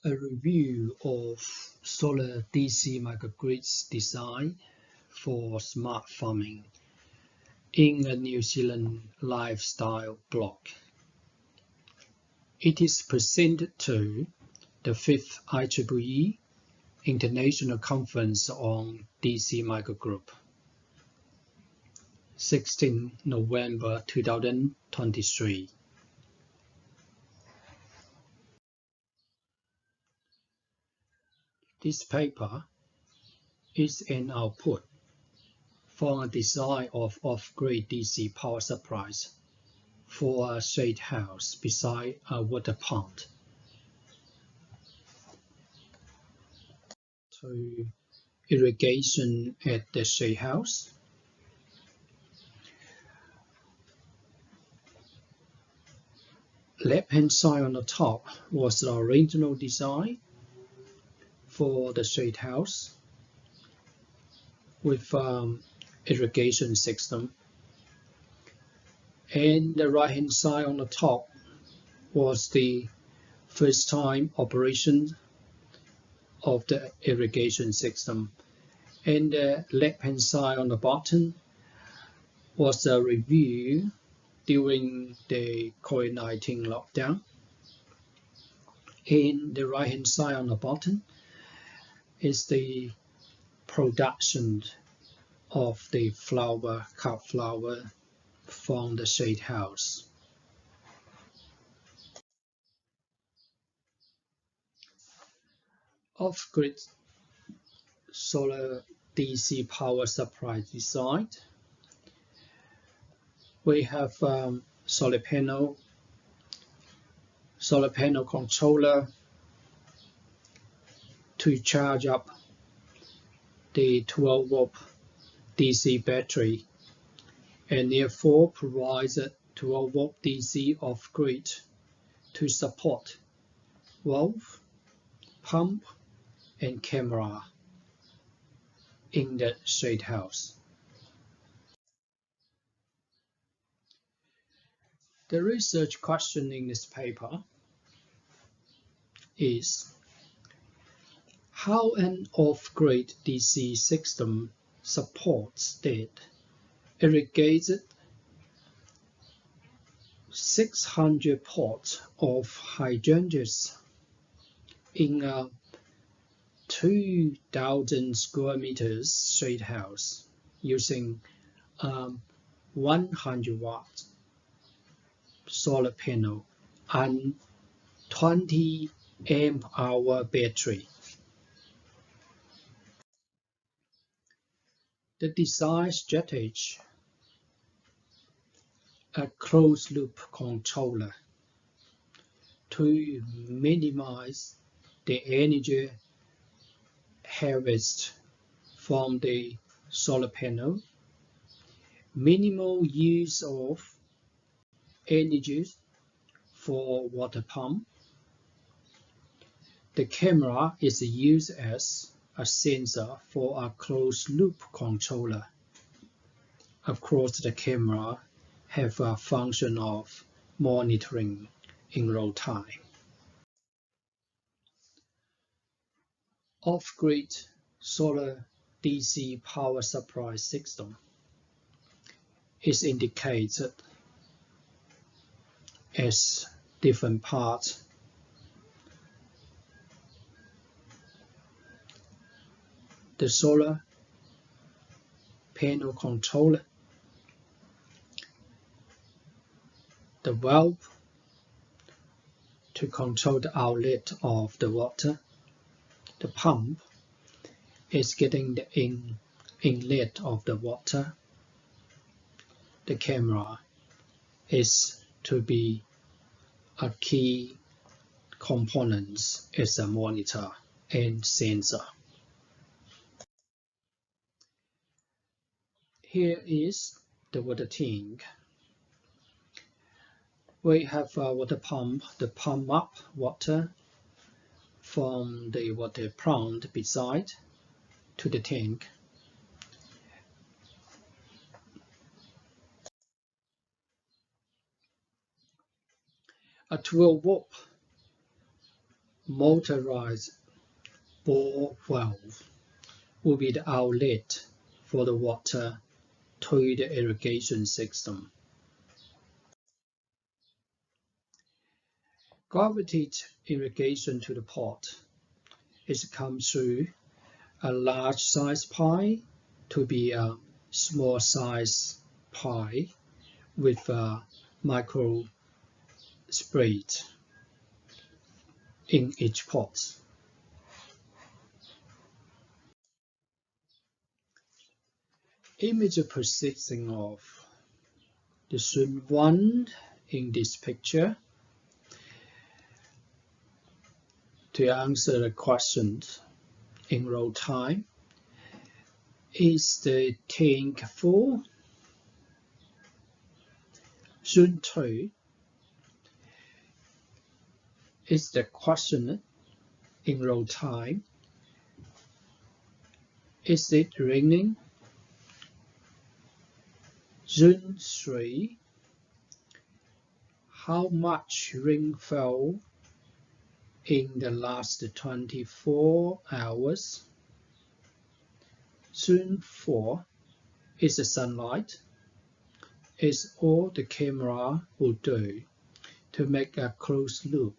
A review of solar DC microgrids design for smart farming in a New Zealand lifestyle blog. It is presented to the 5th IEEE International Conference on DC Microgrid, 16 November 2023. This paper is an output from a design of off-grid DC power supplies for a shade house beside a water pond. To irrigation at the shade house. Left-hand side on the top was the original design for the shade house with irrigation system, and the right hand side on the top was the first time operation of the irrigation system, and the left hand side on the bottom was a review during the COVID-19 lockdown, and the right hand side on the bottom is the production of the cut flower from the shade house. Off-grid solar DC power supply design. We have solar panel controller to charge up the 12-volt DC battery, and therefore provides a 12-volt DC off-grid to support valve, pump, and camera in the shade house. The research question in this paper is how an off-grid DC system supports that irrigated 600 pots of hydrangeas in a 2,000 square meters shade house using 100 watt solar panel and 20 amp hour battery. The design strategy: a closed loop controller to minimize the energy harvest from the solar panel, minimal use of energy for water pump. The camera is used as a sensor for a closed loop controller. Of course, the camera have a function of monitoring in real time. Off-grid solar DC power supply system is indicated as different parts. The solar panel controller, the valve to control the outlet of the water, the pump is getting the inlet of the water, the camera is to be a key component as a monitor and sensor. Here is the water tank. We have a water pump to pump up water from the water plant beside to the tank. A 12-volt motorized bore valve will be the outlet for the water to the irrigation system. Gravitated irrigation to the pot is come through a large size pipe to be a small size pipe with a micro spray in each pot. Image processing of the Zone 1 in this picture. To answer the questions in real time, is the tank full? Zone 2 is the question in real time. Is it raining? Zone 3, how much rain fell in the last 24 hours? Zone 4 is the sunlight. Is all the camera will do to make a closed loop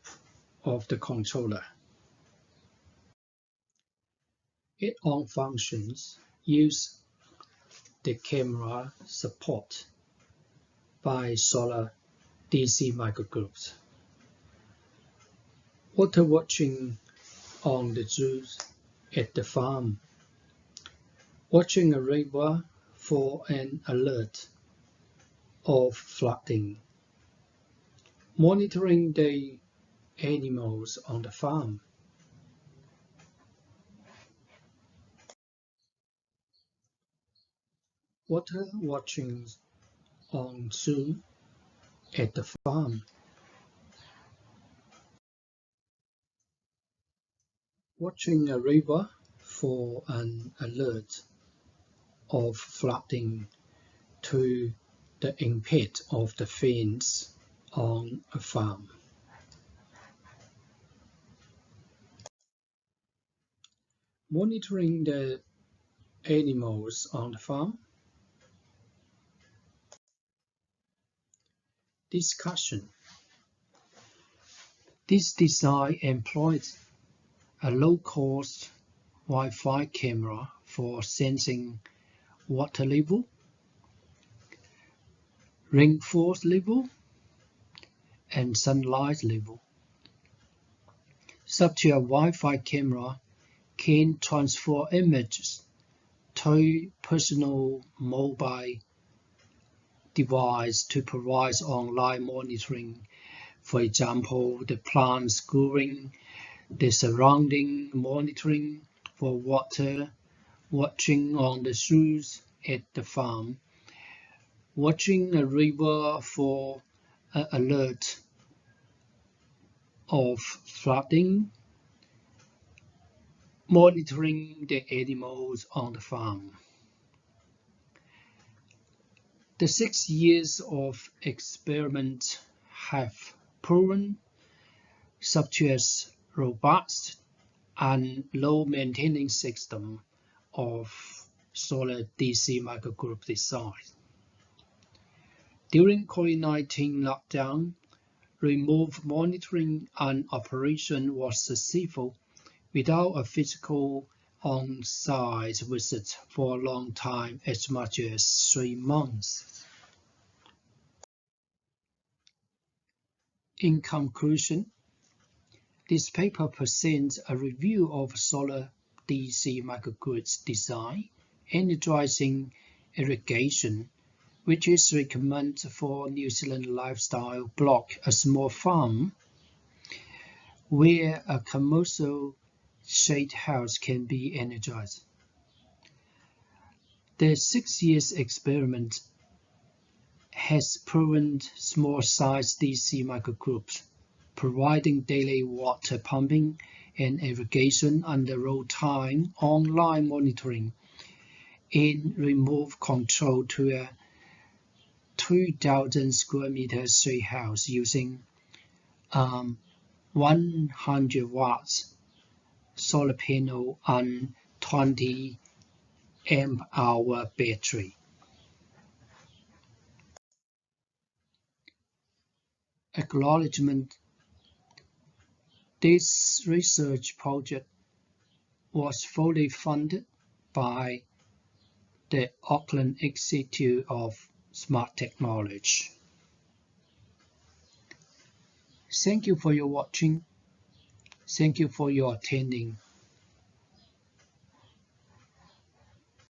of the controller. It on functions use the camera support by solar DC microgrids. Water watching on the zoos at the farm. Watching a river for an alert of flooding. Monitoring the animals on the farm. Water watching on zoo at the farm. Watching a river for an alert of flooding to the impact of the fence on a farm. Monitoring the animals on the farm. Discussion. This design employs a low-cost Wi-Fi camera for sensing water level, rainfall level, and sunlight level. Such a Wi-Fi camera can transfer images to personal mobile device to provide online monitoring. For example, the plants growing, the surrounding monitoring for water, watching on the zoos at the farm, watching a river for an alert of flooding, monitoring the animals on the farm. The 6 years of experiment have proven such as robust and low maintenance system of solar DC microgrid design. During COVID-19 lockdown, remote monitoring and operation was successful without a physical on-site visit for a long time, as much as 3 months. In conclusion, this paper presents a review of solar DC microgrids design, energizing irrigation, which is recommended for New Zealand lifestyle block, a small farm where a commercial shade house can be energized. The 6 years experiment has proven small-sized DC microgrids, providing daily water pumping and irrigation under real-time online monitoring and remote control to a 2,000 square meter shade house using 100 watts solar panel and 20 amp hour battery. Acknowledgement. This research project was fully funded by the Auckland Institute of Smart Technology. Thank you for your watching. Thank you for your attending.